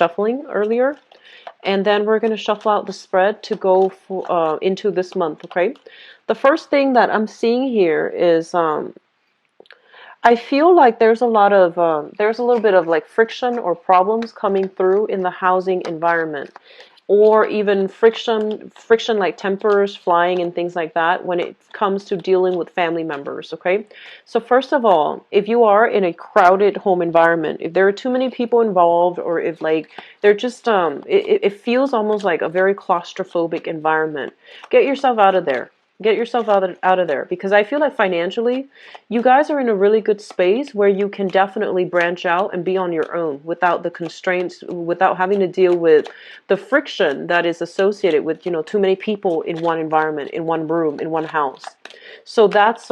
shuffling earlier. And then we're going to shuffle out the spread to go for, into this month, okay? The first thing that I'm seeing here is I feel like there's a lot of there's a little bit of like friction or problems coming through in the housing environment, or even friction like tempers flying and things like that when it comes to dealing with family members. Okay, so first of all, if you are in a crowded home environment, if there are too many people involved, or if like they're just it feels almost like a very claustrophobic environment, get yourself out of there. Get yourself out of there, because I feel like financially you guys are in a really good space where you can definitely branch out and be on your own without the constraints, without having to deal with the friction that is associated with, you know, too many people in one environment, in one room, in one house. So that's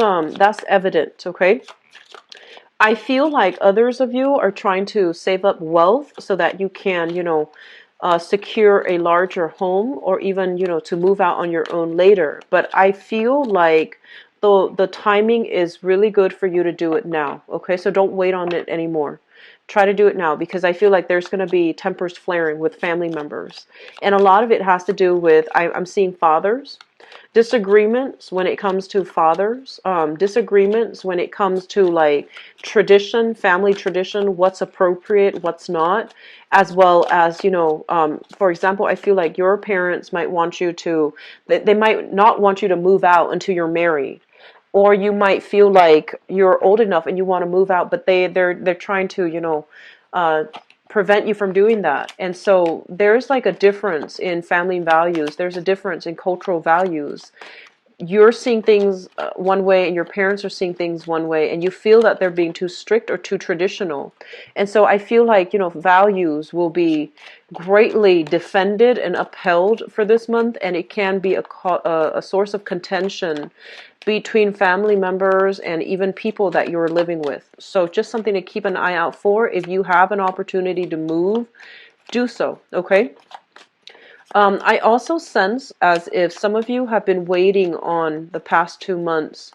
evident, okay? I feel like others of you are trying to save up wealth so that you can, you know, secure a larger home, or even, you know, to move out on your own later. But I feel like the timing is really good for you to do it now. Okay, so don't wait on it anymore. Try to do it now, because I feel like there's going to be tempers flaring with family members, and a lot of it has to do with I'm seeing fathers. Disagreements when it comes to fathers, disagreements when it comes to like tradition, family tradition, what's appropriate, what's not, as well as, you know, for example, I feel like your parents might want you to, they might not want you to move out until you're married. Or you might feel like you're old enough and you want to move out, but they're trying to, you know, uh, prevent you from doing that. And so there's like a difference in family values. There's a difference in cultural values. You're seeing things one way, and your parents are seeing things one way, and you feel that they're being too strict or too traditional. And so I feel like, you know, values will be greatly defended and upheld for this month, and it can be a source of contention between family members and even people that you're living with. So just something to keep an eye out for. If you have an opportunity to move, do so, okay? I also sense as if some of you have been waiting on the past 2 months,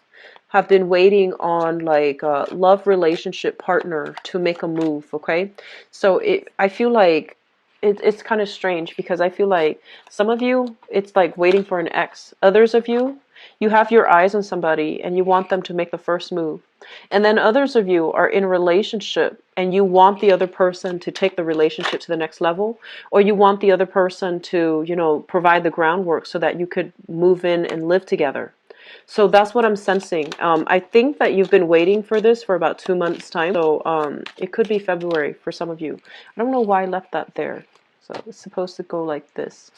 have been waiting on like a love relationship partner to make a move, okay? So I feel like it's kind of strange, because I feel like some of you, it's like waiting for an ex. Others of you, you have your eyes on somebody and you want them to make the first move. And then others of you are in a relationship and you want the other person to take the relationship to the next level, or you want the other person to, you know, provide the groundwork so that you could move in and live together. So that's what I'm sensing. I think that you've been waiting for this for about 2 months' time. So it could be February for some of you. I don't know why I left that there. So it's supposed to go like this.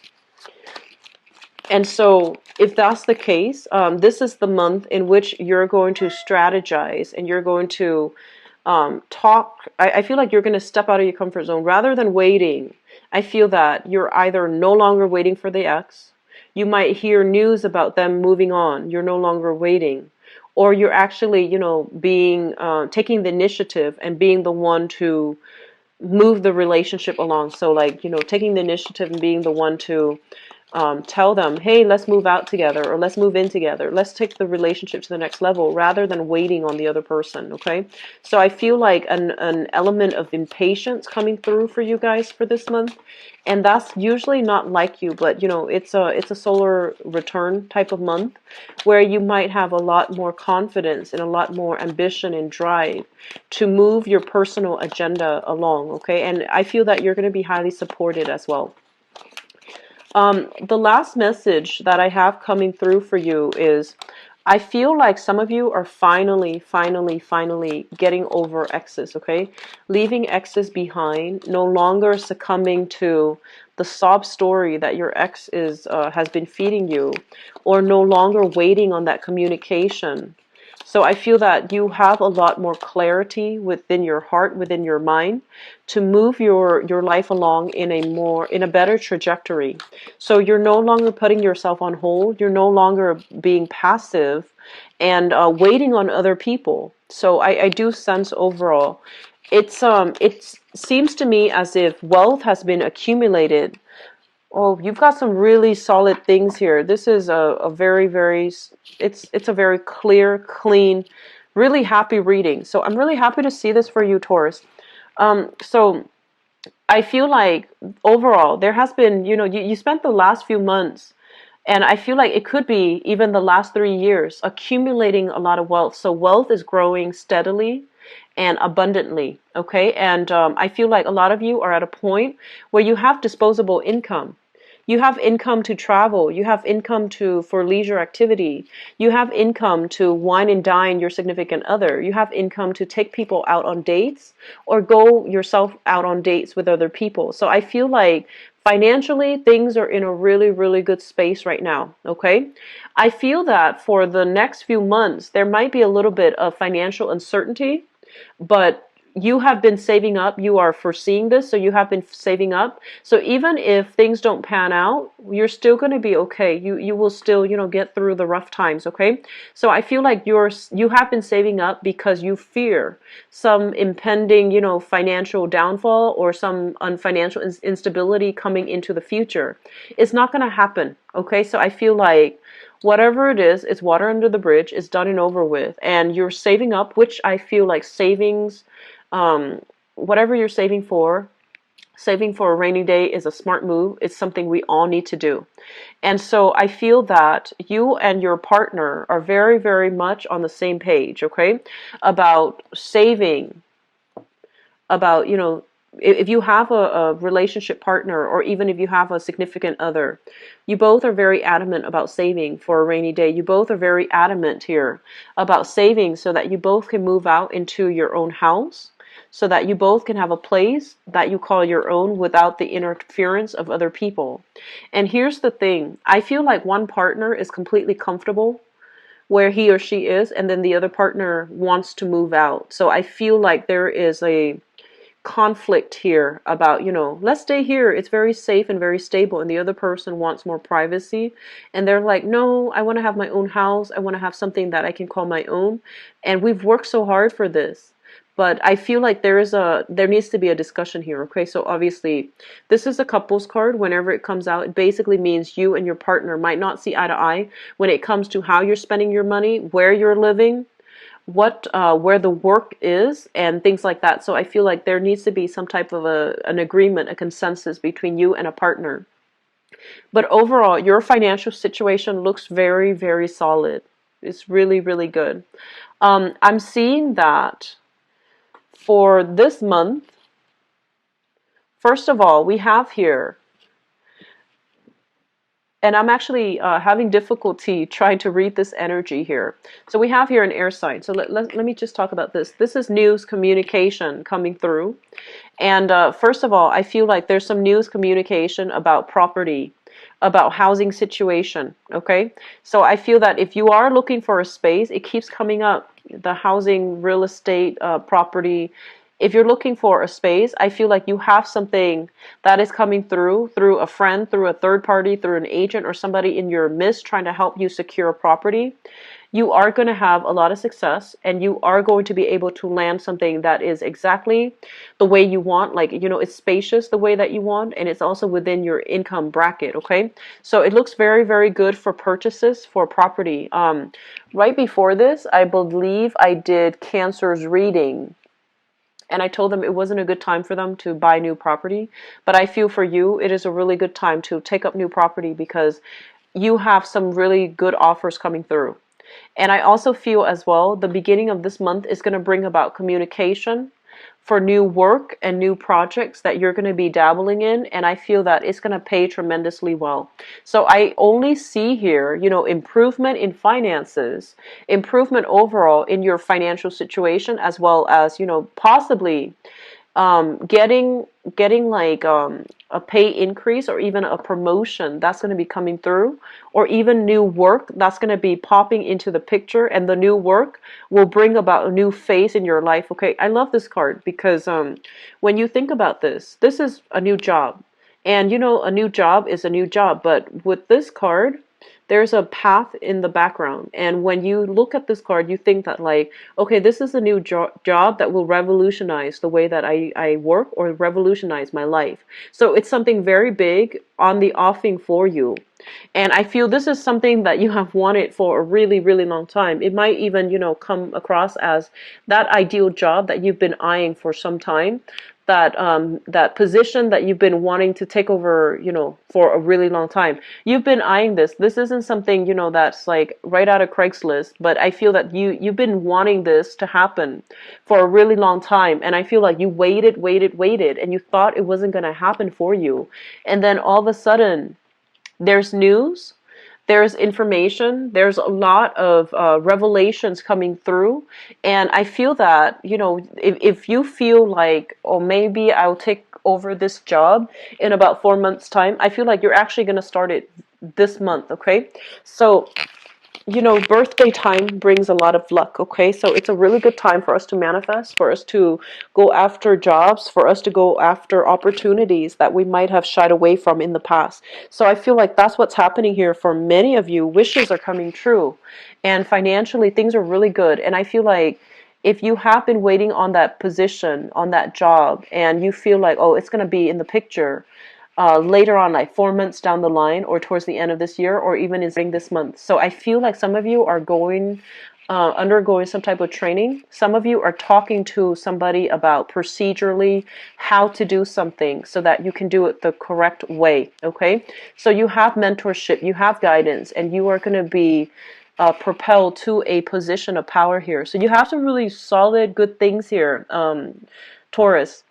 And so if that's the case, this is the month in which you're going to strategize and you're going to talk. I feel like you're going to step out of your comfort zone rather than waiting. I feel that you're either no longer waiting for the ex. You might hear news about them moving on. You're no longer waiting. Or you're actually, you know, being taking the initiative and being the one to move the relationship along. So like, you know, taking the initiative and being the one to tell them, hey, let's move out together, or let's move in together. Let's take the relationship to the next level rather than waiting on the other person, okay? So I feel like an element of impatience coming through for you guys for this month. And that's usually not like you, but you know, it's a solar return type of month where you might have a lot more confidence and a lot more ambition and drive to move your personal agenda along, okay? And I feel that you're going to be highly supported as well. The last message that I have coming through for you is I feel like some of you are finally getting over exes, okay? Leaving exes behind, no longer succumbing to the sob story that your ex has been feeding you, or no longer waiting on that communication. So I feel that you have a lot more clarity within your heart, within your mind, to move your life along in a better trajectory. So you're no longer putting yourself on hold. You're no longer being passive and waiting on other people. So I do sense overall, it seems to me as if wealth has been accumulated. Oh, you've got some really solid things here. This is a very, it's a very clear, clean, really happy reading. So I'm really happy to see this for you, Taurus. So I feel like overall there has been, you spent the last few months, and I feel like it could be even the last 3 years, accumulating a lot of wealth. So wealth is growing steadily and abundantly. Okay. And I feel like a lot of you are at a point where you have disposable income. You have income to travel. You have income for leisure activity. You have income to wine and dine your significant other. You have income to take people out on dates or go yourself out on dates with other people. So I feel like financially, things are in a really, really good space right now. Okay. I feel that for the next few months, there might be a little bit of financial uncertainty, but you have been saving up. You are foreseeing this, so you have been saving up. So even if things don't pan out, you're still going to be okay. You will still, get through the rough times, okay? So I feel like you have been saving up because you fear some impending, financial downfall or some financial instability coming into the future. It's not going to happen, okay? So I feel like whatever it is, it's water under the bridge, it's done and over with, and you're saving up, which I feel like savings, whatever you're saving for a rainy day is a smart move. It's something we all need to do. And so I feel that you and your partner are very, very much on the same page, okay, about saving, about, if you have a relationship partner, or even if you have a significant other, you both are very adamant about saving for a rainy day. You both are very adamant here about saving so that you both can move out into your own house, so that you both can have a place that you call your own without the interference of other people. And here's the thing. I feel like one partner is completely comfortable where he or she is, and then the other partner wants to move out. So I feel like there is a conflict here about, let's stay here. It's very safe and very stable. And the other person wants more privacy. And they're like, no, I want to have my own house. I want to have something that I can call my own. And we've worked so hard for this. But I feel like there needs to be a discussion here, okay? So obviously, this is a couples card. Whenever it comes out, it basically means you and your partner might not see eye to eye when it comes to how you're spending your money, where you're living, where the work is, and things like that. So I feel like there needs to be some type of an agreement, a consensus between you and a partner. But overall, your financial situation looks very, very solid. It's really, really good. I'm seeing that for this month, first of all, we have here, and I'm actually having difficulty trying to read this energy here. So we have here an air sign. So let me just talk about this. This is news communication coming through. And first of all, I feel like there's some news communication about property, about housing situation, okay? So I feel that if you are looking for a space, it keeps coming up, the housing, real estate, property. If you're looking for a space, I feel like you have something that is coming through a friend, through a third party, through an agent, or somebody in your midst trying to help you secure a property. You are going to have a lot of success, and you are going to be able to land something that is exactly the way you want. Like, it's spacious the way that you want, and it's also within your income bracket, okay? So it looks very, very good for purchases for property. Right before this, I believe I did Cancer's reading, and I told them it wasn't a good time for them to buy new property. But I feel for you, it is a really good time to take up new property because you have some really good offers coming through. And I also feel as well, the beginning of this month is going to bring about communication for new work and new projects that you're going to be dabbling in. And I feel that it's going to pay tremendously well. So I only see here, improvement in finances, improvement overall in your financial situation, as well as, possibly getting like a pay increase or even a promotion that's going to be coming through, or even new work that's going to be popping into the picture, and the new work will bring about a new phase in your life. Okay, I love this card because when you think about this is a new job, and a new job is a new job, but with this card, there's a path in the background. And when you look at this card, you think that like, okay, this is a new job that will revolutionize the way that I work, or revolutionize my life. So it's something very big on the offing for you. And I feel this is something that you have wanted for a really, really long time. It might even, come across as that ideal job that you've been eyeing for some time. that position that you've been wanting to take over, for a really long time. You've been eyeing this. This isn't something, that's like right out of Craigslist, but I feel that you've been wanting this to happen for a really long time. And I feel like you waited, and you thought it wasn't going to happen for you. And then all of a sudden, there's news, there's information, there's a lot of revelations coming through. And I feel that, if you feel like, oh, maybe I'll take over this job in about 4 months' time, I feel like you're actually going to start it this month, okay? So, birthday time brings a lot of luck, okay? So it's a really good time for us to manifest, for us to go after jobs, for us to go after opportunities that we might have shied away from in the past. So I feel like that's what's happening here for many of you. Wishes are coming true. And financially, things are really good. And I feel like if you have been waiting on that position, on that job, and you feel like, oh, it's going to be in the picture, later on, like 4 months down the line, or towards the end of this year, or even in this month. So I feel like some of you are undergoing some type of training. Some of you are talking to somebody about procedurally how to do something so that you can do it the correct way, okay? So you have mentorship, you have guidance, and you are going to be propelled to a position of power here. So you have some really solid, good things here, Taurus.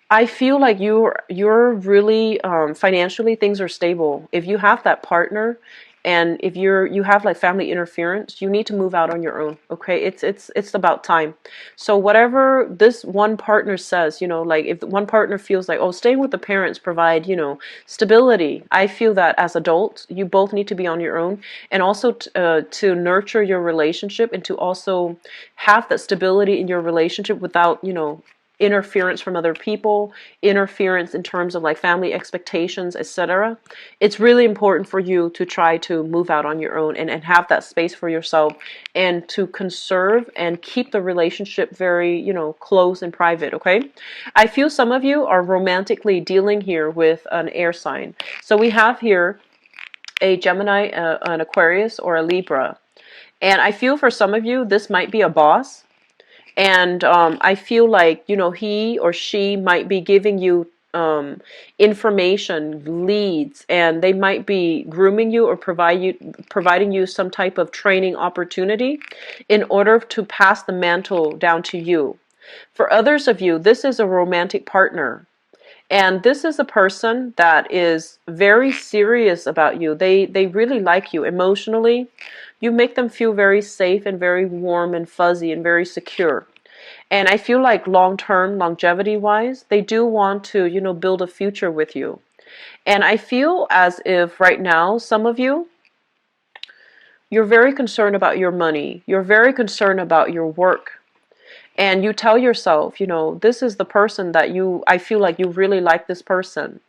I feel like you're really financially, things are stable. If you have that partner, and if you have like family interference, you need to move out on your own. Okay, it's about time. So whatever this one partner says, like if one partner feels like, oh, staying with the parents provide stability. I feel that as adults, you both need to be on your own, and also to nurture your relationship, and to also have that stability in your relationship without interference from other people, interference in terms of like family expectations, etc. It's really important for you to try to move out on your own, and have that space for yourself, and to conserve and keep the relationship very, close and private, okay? I feel some of you are romantically dealing here with an air sign. So we have here a Gemini, an Aquarius, or a Libra. And I feel for some of you, this might be a boss. And I feel like, he or she might be giving you information, leads, and they might be grooming you, or providing you some type of training opportunity in order to pass the mantle down to you. For others of you, this is a romantic partner. And this is a person that is very serious about you. They really like you emotionally. You make them feel very safe and very warm and fuzzy and very secure. And I feel like long-term, longevity-wise, they do want to, build a future with you. And I feel as if right now, some of you, you're very concerned about your money. You're very concerned about your work. And you tell yourself, this is the person that I feel like you really like this person.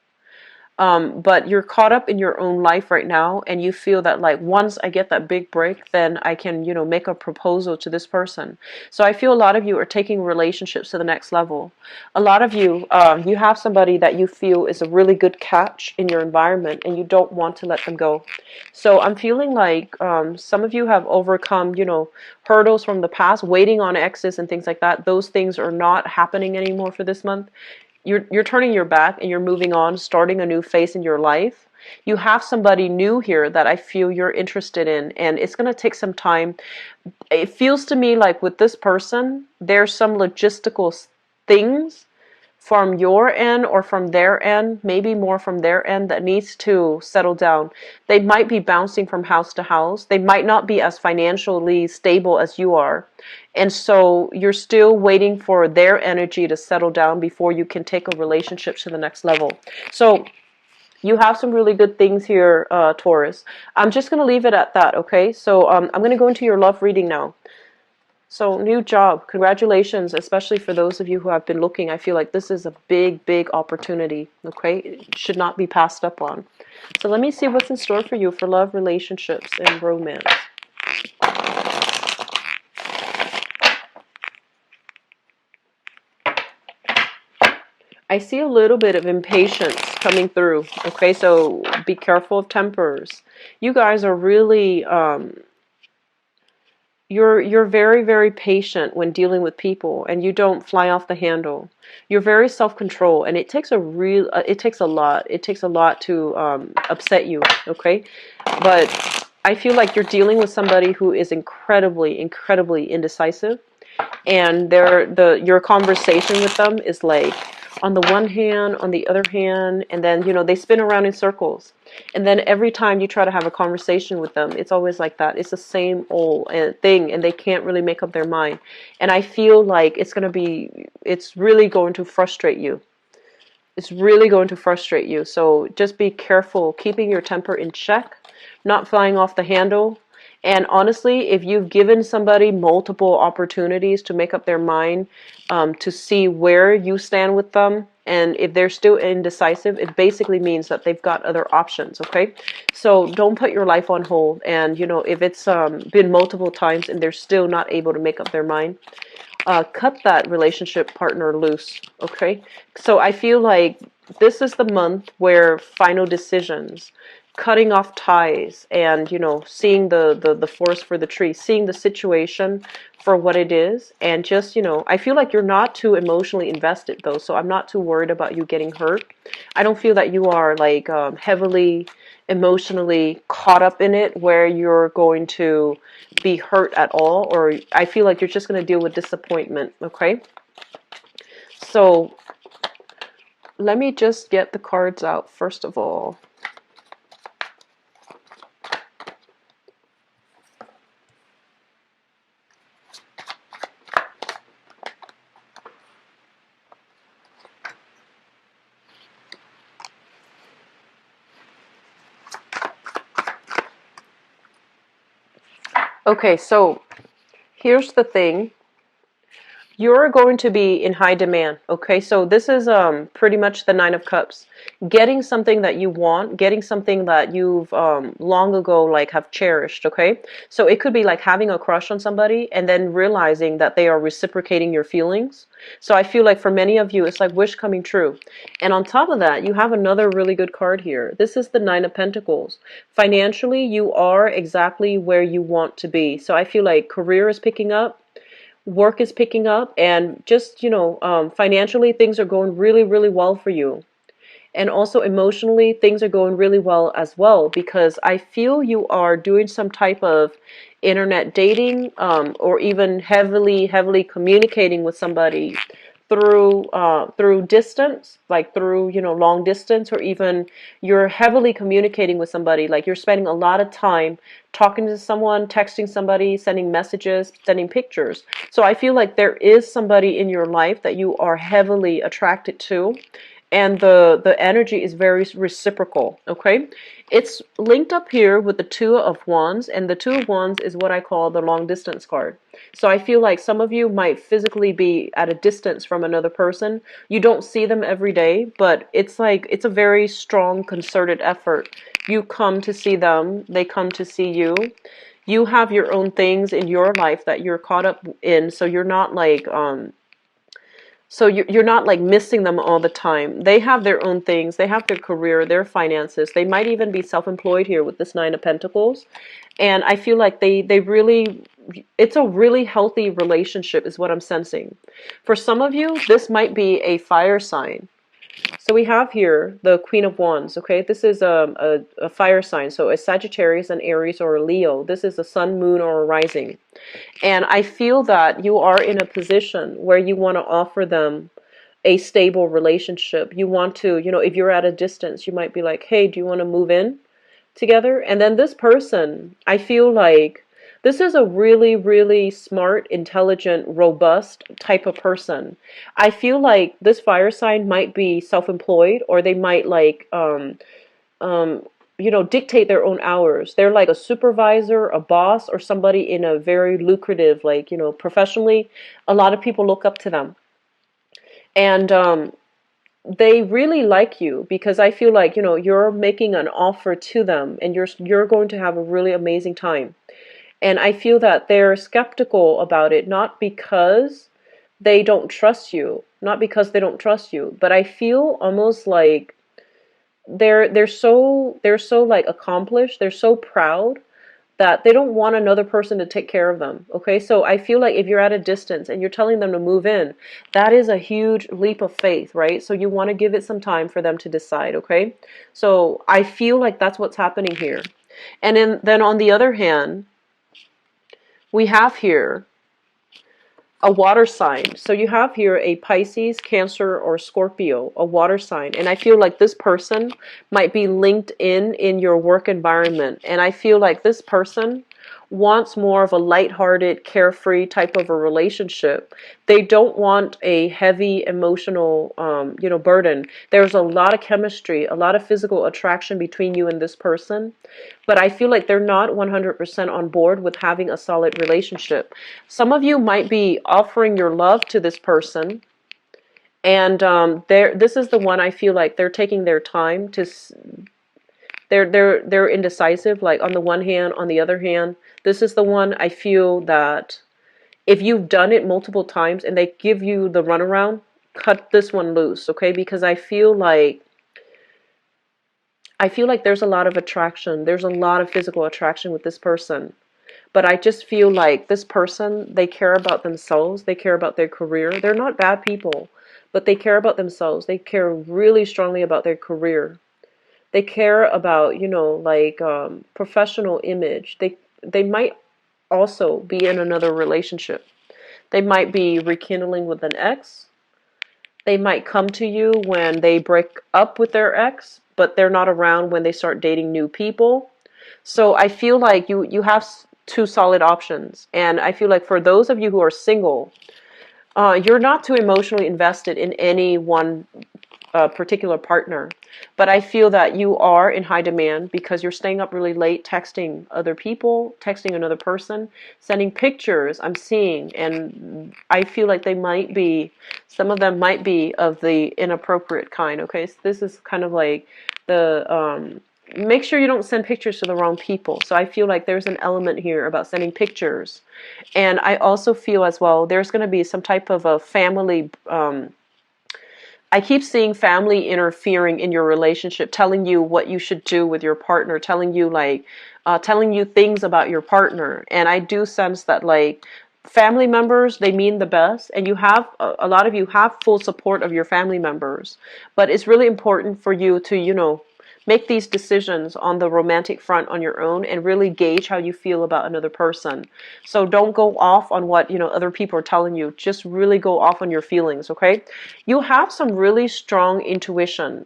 But you're caught up in your own life right now, and you feel that like once I get that big break, then I can, make a proposal to this person. So I feel a lot of you are taking relationships to the next level. A lot of you, you have somebody that you feel is a really good catch in your environment, and you don't want to let them go. So I'm feeling like some of you have overcome, hurdles from the past, waiting on exes and things like that. Those things are not happening anymore for this month. You're turning your back, and you're moving on, starting a new phase in your life. You have somebody new here that I feel you're interested in, and it's going to take some time. It feels to me like with this person, there's some logistical things from your end or from their end, maybe more from their end, that needs to settle down. They might be bouncing from house to house. They might not be as financially stable as you are. And so you're still waiting for their energy to settle down before you can take a relationship to the next level. So you have some really good things here, Taurus. I'm just going to leave it at that, okay? So I'm going to go into your love reading now. So new job, congratulations, especially for those of you who have been looking. I feel like this is a big, big opportunity, okay? It should not be passed up on. So let me see what's in store for you for love, relationships, and romance. I see a little bit of impatience coming through, okay? So be careful of tempers. You guys are really you're very, very patient when dealing with people, and you don't fly off the handle. You're very self-control, and it takes it takes a lot. It takes a lot to upset you, okay? But I feel like you're dealing with somebody who is incredibly, incredibly indecisive, and your conversation with them is like on the one hand, on the other hand, and then they spin around in circles, and then every time you try to have a conversation with them, it's always like that. It's the same old thing, and they can't really make up their mind. And I feel like it's really going to frustrate you. It's really going to frustrate you. So just be careful, keeping your temper in check, not flying off the handle. And honestly, if you've given somebody multiple opportunities to make up their mind, to see where you stand with them, and if they're still indecisive, it basically means that they've got other options, okay? So don't put your life on hold. And, if it's been multiple times and they're still not able to make up their mind, cut that relationship partner loose, okay? So I feel like this is the month where final decisions, cutting off ties, and seeing the forest for the tree, seeing the situation for what it is, and just I feel like you're not too emotionally invested though, so I'm not too worried about you getting hurt. I don't feel that you are like heavily emotionally caught up in it where you're going to be hurt at all, or I feel like you're just going to deal with disappointment, okay? So let me just get the cards out first of all. Okay, so here's the thing. You're going to be in high demand, okay? So this is pretty much the Nine of Cups. Getting something that you want, getting something that you've long ago like have cherished, okay? So it could be like having a crush on somebody and then realizing that they are reciprocating your feelings. So I feel like for many of you, it's like wish coming true. And on top of that, you have another really good card here. This is the Nine of Pentacles. Financially, you are exactly where you want to be. So I feel like career is picking up, work is picking up, and just financially things are going really, really well for you. And also emotionally things are going really well as well, because I feel you are doing some type of internet dating, or even heavily communicating with somebody through distance, like through long distance, or even you're heavily communicating with somebody, like you're spending a lot of time talking to someone, texting somebody, sending messages, sending pictures. So I feel like there is somebody in your life that you are heavily attracted to, and the energy is very reciprocal, okay? It's linked up here with the Two of Wands, and the Two of Wands is what I call the long distance card. So I feel like some of you might physically be at a distance from another person. You don't see them every day, but it's like it's a very strong concerted effort. You come to see them, they come to see you. You have your own things in your life that you're caught up in, so you're not like you're not like missing them all the time. They have their own things. They have their career, their finances. They might even be self-employed here with this Nine of Pentacles. And I feel like they really, it's a really healthy relationship is what I'm sensing. For some of you, this might be a fire sign. So we have here the Queen of Wands, okay? This is a fire sign. So a Sagittarius, an Aries, or a Leo. This is a sun, moon, or a rising. And I feel that you are in a position where you want to offer them a stable relationship. You want to, if you're at a distance, you might be like, hey, do you want to move in together? And then this person, I feel like this is a really, really smart, intelligent, robust type of person. I feel like this fire sign might be self-employed, or they might like dictate their own hours. They're like a supervisor, a boss, or somebody in a very lucrative, like, professionally, a lot of people look up to them. And they really like you, because I feel like, you're making an offer to them, and you're going to have a really amazing time. And I feel that they're skeptical about it, not because they don't trust you, but I feel almost like they're so like accomplished, they're so proud that they don't want another person to take care of them. Okay, so I feel like if you're at a distance and you're telling them to move in, that is a huge leap of faith, right? So you want to give it some time for them to decide. Okay, so I feel like that's what's happening here. And then on the other hand, we have here a water sign. So you have here a Pisces, Cancer, or Scorpio, a water sign. And I feel like this person might be linked in your work environment. And I feel like this person wants more of a lighthearted, carefree type of a relationship. They don't want a heavy emotional, burden. There's a lot of chemistry, a lot of physical attraction between you and this person. But I feel like they're not 100% on board with having a solid relationship. Some of you might be offering your love to this person, and this is the one I feel like they're taking their time to. They're indecisive. Like on the one hand, on the other hand, this is the one I feel that if you've done it multiple times and they give you the runaround, cut this one loose, okay? Because I feel like there's a lot of attraction. There's a lot of physical attraction with this person. But I just feel like this person, they care about themselves. They care about their career. They're not bad people, but they care about themselves. They care really strongly about their career. They care about, professional image. They might also be in another relationship. They might be rekindling with an ex. They might come to you when they break up with their ex, but they're not around when they start dating new people. So I feel like you have two solid options. And I feel like for those of you who are single, you're not too emotionally invested in any one particular partner. But I feel that you are in high demand because you're staying up really late, texting other people, texting another person, sending pictures I'm seeing. And I feel like some of them might be of the inappropriate kind. Okay, so this is kind of like make sure you don't send pictures to the wrong people. So I feel like there's an element here about sending pictures. And I also feel as well there's going to be some type of a family. I keep seeing family interfering in your relationship, telling you what you should do with your partner, telling you things about your partner. And I do sense that family members, they mean the best, and a lot of you have full support of your family members. But it's really important for you to, make these decisions on the romantic front on your own and really gauge how you feel about another person. So don't go off on what, other people are telling you. Just really go off on your feelings, okay? You have some really strong intuition,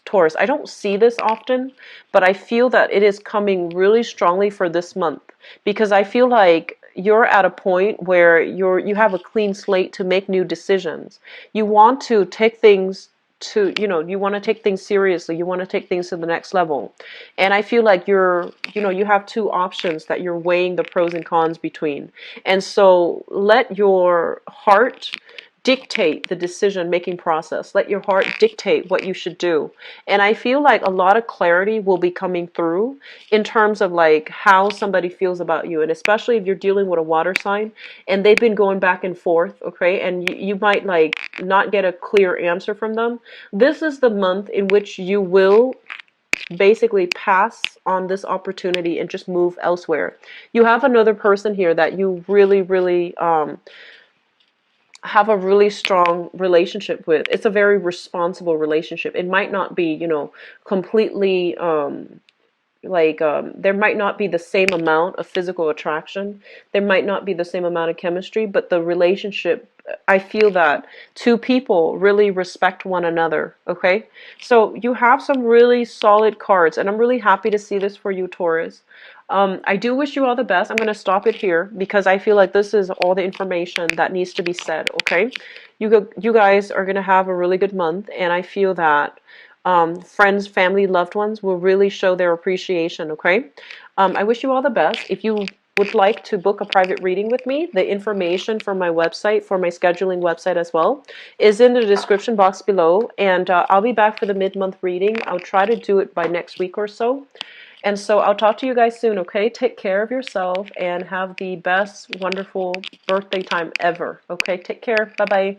Taurus. I don't see this often, but I feel that it is coming really strongly for this month because I feel like you're at a point where you have a clean slate to make new decisions. You want to take things you want to take things seriously. You want to take things to the next level. And I feel like you have two options that you're weighing the pros and cons between. And so let your heart dictate the decision-making process. Let your heart dictate what you should do. And I feel like a lot of clarity will be coming through in terms of how somebody feels about you. And especially if you're dealing with a water sign and they've been going back and forth, okay, and you might not get a clear answer from them. This is the month in which you will basically pass on this opportunity and just move elsewhere. You have another person here that you really, really have a really strong relationship with. It's a very responsible relationship. It might not be, completely there might not be the same amount of physical attraction. There might not be the same amount of chemistry, but the relationship, I feel that two people really respect one another, okay? So you have some really solid cards, and I'm really happy to see this for you, Taurus. I do wish you all the best. I'm going to stop it here because I feel like this is all the information that needs to be said, okay? You guys are going to have a really good month, and I feel that friends, family, loved ones will really show their appreciation, okay? I wish you all the best. If you would like to book a private reading with me, the information for my website, for my scheduling website as well, is in the description box below. And I'll be back for the mid-month reading. I'll try to do it by next week or so. And so I'll talk to you guys soon, okay? Take care of yourself and have the best, wonderful birthday time ever, okay? Take care. Bye-bye.